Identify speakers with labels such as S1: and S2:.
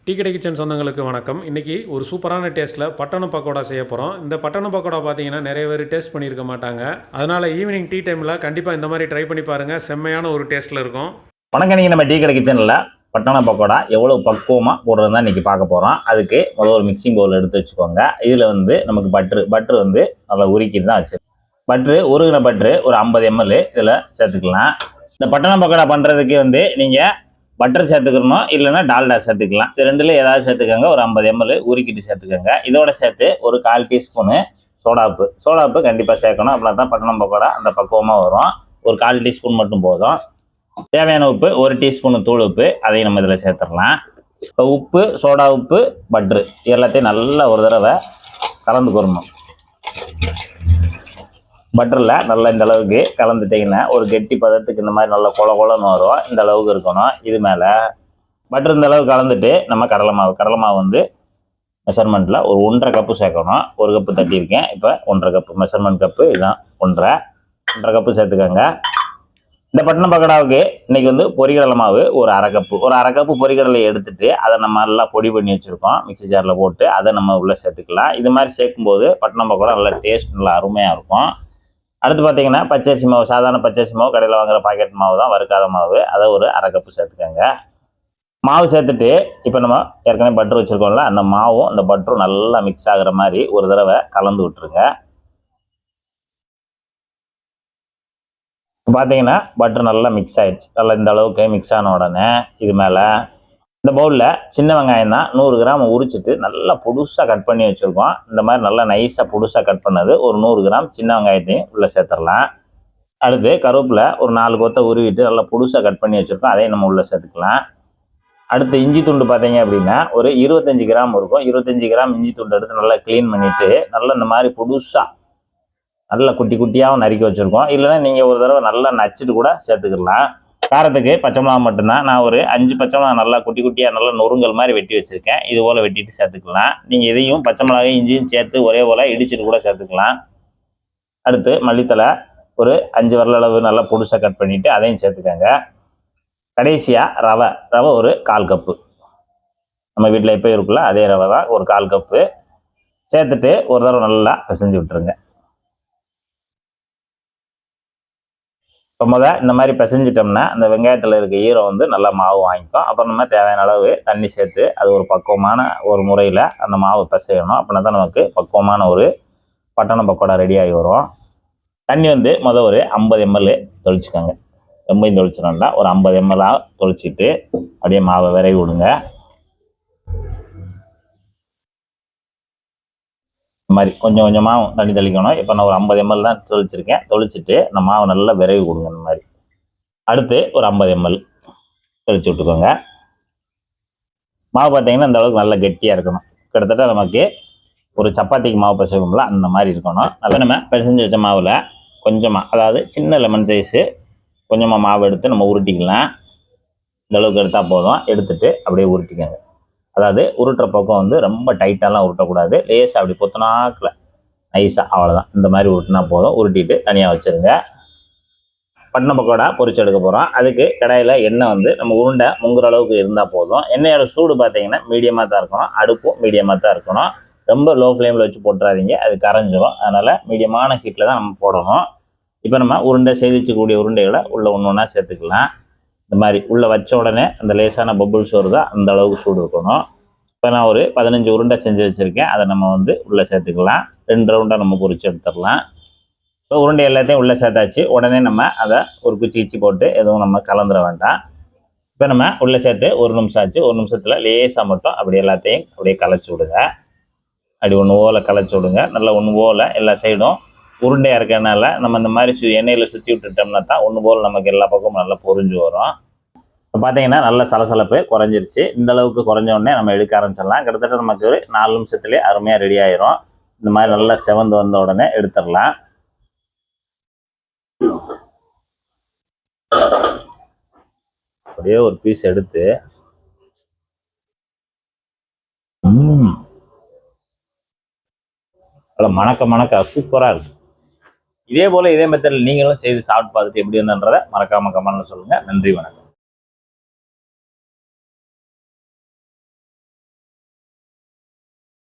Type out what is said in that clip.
S1: Tea கடை kitchen சொந்தங்களுக்கு வணக்கம். இன்றைக்கி ஒரு சூப்பரான டேஸ்ட்டில் பட்டண பக்கோடா செய்ய போகிறோம். இந்த பட்டண பக்கோடா பார்த்தீங்கன்னா நிறைய பேர் டேஸ்ட் பண்ணியிருக்க மாட்டாங்க. அதனால் ஈவினிங் டீ டைமில் கண்டிப்பாக இந்த மாதிரி ட்ரை பண்ணி பாருங்கள். செம்மையான ஒரு டேஸ்ட்டில் இருக்கும்.
S2: வணக்கம். நீங்கள் நம்ம டீ கடை கிச்சனில் பட்டண பக்கோடா எவ்வளோ பக்குவமாக போடுறது தான் இன்றைக்கி பார்க்க போகிறோம். அதுக்கு முதல் ஒரு மிக்சிங் பவுல் எடுத்து வச்சுக்கோங்க. இதில் நமக்கு பட்ரு நல்லா உருக்கிட்டு தான் வச்சு உருகின பட்ரு ஒரு 50 ml இதில் சேர்த்துக்கலாம். இந்த பட்டண பக்கோடா பண்ணுறதுக்கு நீங்கள் பட்டர் சேர்த்துக்கணும், இல்லைன்னா டால்டா சேர்த்துக்கலாம். இது ரெண்டுல ஏதாவது சேர்த்துக்கோங்க. ஒரு 50 ml உருக்கிட்டு சேர்த்துக்கோங்க. இதோட சேர்த்து ஒரு 1/4 டீஸ்பூனு சோடாப்பு கண்டிப்பாக சேர்க்கணும். அப்படின்னா தான் பட்டண பக்கோடா அந்த பக்குவமாக வரும். ஒரு 1/4 டீஸ்பூன் மட்டும் போதும். தேவையான உப்பு 1 டீஸ்பூன் தூள் உப்பு, அதையும் நம்ம இதில் சேர்த்துடலாம். இப்போ உப்பு, சோடா உப்பு, பட்ரு எல்லாத்தையும் நல்லா ஒரு தடவை கலந்துக்கிறணும். பட்டரில் நல்லா இந்த அளவுக்கு கலந்துட்டிங்கன்னா ஒரு கெட்டி பதத்துக்கு இந்த மாதிரி நல்லா கொலன்னு வரும். இந்த அளவுக்கு இருக்கணும். இது மேலே பட்டர் இந்த அளவுக்கு கலந்துட்டு நம்ம கடலை மாவு மெஷர்மெண்ட்டில் ஒரு 1.5 கப்பு சேர்க்கணும். 1 கப்பு தட்டியிருக்கேன். இப்போ 1.5 கப்பு மெஷர்மெண்ட் கப்பு இதுதான். 1.5 கப்பு சேர்த்துக்கோங்க. இந்த பட்டண பக்கோடாவுக்கு இன்றைக்கி பொரிகடலை மாவு ஒரு அரை கப்பு பொரிகடலை எடுத்துட்டு அதை நம்ம நல்லா பொடி பண்ணி வச்சுருக்கோம். மிக்சி ஜாரில் போட்டு அதை நம்ம உள்ளே சேர்த்துக்கலாம். இது மாதிரி சேர்க்கும்போது பட்டண பக்கோடா நல்லா டேஸ்ட் நல்லா அருமையாக இருக்கும். அடுத்து பார்த்தீங்கன்னா பச்சரிசி மாவு, சாதாரண பச்சரிசி மாவு, கடையில் வாங்குகிற பாக்கெட் மாவு தான், வறுக்காத மாவு. அதை ஒரு அரை கப்பு சேர்த்துக்கோங்க. மாவு சேர்த்துட்டு இப்போ நம்ம ஏற்கனவே பட்டர் வச்சுருக்கோம்ல, அந்த மாவும் அந்த பட்டரும் நல்லா மிக்ஸ் ஆகிற மாதிரி ஒரு தடவை கலந்து விட்டுருங்க. பார்த்தீங்கன்னா பட்டர் நல்லா மிக்ஸ் ஆகிடுச்சு. நல்லா இந்த அளவுக்கு மிக்ஸ் ஆன உடனே இது மேலே இந்த பவுலில் சின்ன வெங்காயம் தான் 100 கிராம் உரிச்சிட்டு நல்லா பொடுசாக கட் பண்ணி வச்சுருக்கோம். இந்த மாதிரி நல்லா நைஸாக பொடுசாக கட் பண்ணது ஒரு 100 கிராம் சின்ன வெங்காயத்தையும் உள்ளே சேர்த்துடலாம். அடுத்து கருவேப்பிலை ஒரு 4 கொத்தை உருவிட்டு நல்லா பொடுசாக கட் பண்ணி வச்சுருக்கோம். அதையும் நம்ம உள்ளே சேர்த்துக்கலாம். அடுத்து இஞ்சி துண்டு பார்த்தீங்க அப்படின்னா ஒரு 25 கிராம் இருக்கும். 25 கிராம் இஞ்சி துண்டு எடுத்து நல்லா க்ளீன் பண்ணிவிட்டு நல்லா இந்த மாதிரி பொடுசாக நல்லா குட்டி குட்டியாகவும் நறுக்கி வச்சுருக்கோம். இல்லைன்னா நீங்கள் ஒரு தடவை நல்லா நச்சுட்டு கூட சேர்த்துக்கலாம். காரத்துக்கு பச்சை மிளகா மட்டும்தான். நான் ஒரு 5 பச்சை மிளகா நல்லா குட்டி குட்டியாக நல்லா நொறுங்கல் மாதிரி வெட்டி வச்சுருக்கேன். இது போல் வெட்டிட்டு சேர்த்துக்கலாம். நீங்கள் இதையும் பச்சை மிளகாயும் இஞ்சியும் சேர்த்து ஒரே போல் இடிச்சிட்டு கூட சேர்த்துக்கலாம். அடுத்து மல்லித்தலை ஒரு 5 விரல் அளவு நல்லா பொடுசாக கட் பண்ணிவிட்டு அதையும் சேர்த்துக்கோங்க. கடைசியாக ரவை ஒரு 1/4 கப்பு. நம்ம வீட்டில் எப்போ இருக்குல்ல அதே ரவை தான், ஒரு 1/4 கப்பு சேர்த்துட்டு ஒரு தடவை நல்லா பிசைஞ்சு விட்டுருங்க. இப்போ இந்த மாதிரி பிசைஞ்சிட்டோம்னா அந்த வெங்காயத்தில் இருக்க ஈரம் நல்லா மாவு வாங்கிக்கும். அப்புறம் நம்ம தேவையான அளவு தண்ணி சேர்த்து அது ஒரு பக்குவமான ஒரு முறையில் அந்த மாவு பிசையணும். அப்படின்னா தான் நமக்கு பக்குவமான ஒரு பட்டண பக்கோடா ரெடியாகி வரும். தண்ணி ஒரு 50 ml தொளிச்சுக்கோங்க. ரொம்பையும் தொளிச்சிடணும்னா ஒரு 50 ml தொளிச்சிட்டு அப்படியே மாவை விரைவி விடுங்க. இந்த மாதிரி கொஞ்சம் கொஞ்சமாக தண்ணி தெளிக்கணும். இப்போ நான் ஒரு 50 ml தான் தொளிச்சிருக்கேன். தொளிச்சுட்டு இந்த மாவை நல்லா விரைவி கொடுங்க. இந்த மாதிரி அடுத்து ஒரு 50 ml தொளிச்சு விட்டுக்கோங்க. மாவு பார்த்தீங்கன்னா இந்த அளவுக்கு நல்லா கெட்டியாக இருக்கணும். கிட்டத்தட்ட நமக்கு ஒரு சப்பாத்திக்கு மாவு பிசைவோம்ல அந்த மாதிரி இருக்கணும். அதை நம்ம பிசைஞ்சு வச்ச மாவில் கொஞ்சமாக, அதாவது சின்ன லெமன் சைஸு கொஞ்சமாக மாவு எடுத்து நம்ம உருட்டிக்கலாம். இந்த அளவுக்கு எடுத்தால் போதும். எடுத்துட்டு அப்படியே உருட்டிக்கோங்க. அதாவது உருட்டுற பக்கம் ரொம்ப டைட்டாலாம் உருட்டக்கூடாது. லேசாக அப்படி பொத்தனாக்கில் நைஸாக, அவ்வளோதான். இந்த மாதிரி உருட்டினா போதும். உருட்டிட்டு தனியாக வச்சுருங்க. பட்டண பக்கோடா பொரிச்சு எடுக்க போகிறோம். அதுக்கு கடாயில் எண்ணெய் நம்ம உருண்டை முங்குற அளவுக்கு இருந்தால் போதும். எண்ணெயோட சூடு பார்த்தீங்கன்னா மீடியமாக தான் இருக்கணும். அடுப்பும் மீடியமாக தான் இருக்கணும். ரொம்ப லோ ஃப்ளேமில் வச்சு போட்டுறாதீங்க, அது கரைஞ்சிரும். அதனால் மீடியமான ஹீட்டில் தான் நம்ம போடணும். இப்போ நம்ம உருண்டை சேதிச்சக்கூடிய உருண்டைகளை உள்ளே ஒன்று ஒன்றா சேர்த்துக்கலாம். இந்த மாதிரி உள்ளே வச்ச உடனே அந்த லேசான பபுள்ஸ் வருதா அந்த அளவுக்கு சூடு இருக்கணும். இப்போ நான் ஒரு 15 உருண்டை செஞ்சு வச்சுருக்கேன். அதை நம்ம உள்ளே சேர்த்துக்கலாம். 2 ரவுண்டாக நம்ம பொரிச்சு எடுத்துடலாம். இப்போ உருண்டை எல்லாத்தையும் உள்ளே சேர்த்தாச்சு. உடனே நம்ம அதை ஒரு குச்சி போட்டு எதுவும் நம்ம கலந்துட வேண்டாம். இப்போ நம்ம உள்ளே சேர்த்து 1 நிமிஷம் ஆச்சு. 1 நிமிஷத்தில் லேசாக மட்டும் அப்படி எல்லாத்தையும் அப்படியே கலைச்சி விடுங்க. அப்படி ஒன்று போல் கலைச்சி விடுங்க. நல்லா ஒன்று போல் எல்லா சைடும் உருண்டையாக இருக்கிறதுனால நம்ம இந்த மாதிரி எண்ணெயில் சுற்றி விட்டுட்டோம்னா தான் ஒன்று போல் நமக்கு எல்லா பக்கமும் நல்லா பொரிஞ்சு வரும். இப்போ பார்த்தீங்கன்னா நல்ல சலசலப்பு குறைஞ்சிருச்சு. இந்த அளவுக்கு குறைஞ்ச உடனே நம்ம எடுக்க ஆரம்பிச்சிடலாம். கிட்டத்தட்ட நமக்கு ஒரு 4 நிமிஷத்துலேயே அருமையாக ரெடி ஆயிரும். இந்த மாதிரி நல்லா செவந்து வந்த உடனே எடுத்துடலாம். அப்படியே ஒரு பீஸ் எடுத்து மணக்க சூப்பராக இருக்கும். இதே போல் இதே மெத்தடில் நீங்களும் செய்து சாப்பிட்டு பார்த்துட்டு எப்படி வந்தன்றதை மறக்காமல் கமெண்ட்ல சொல்லுங்கள். நன்றி, வணக்கம்.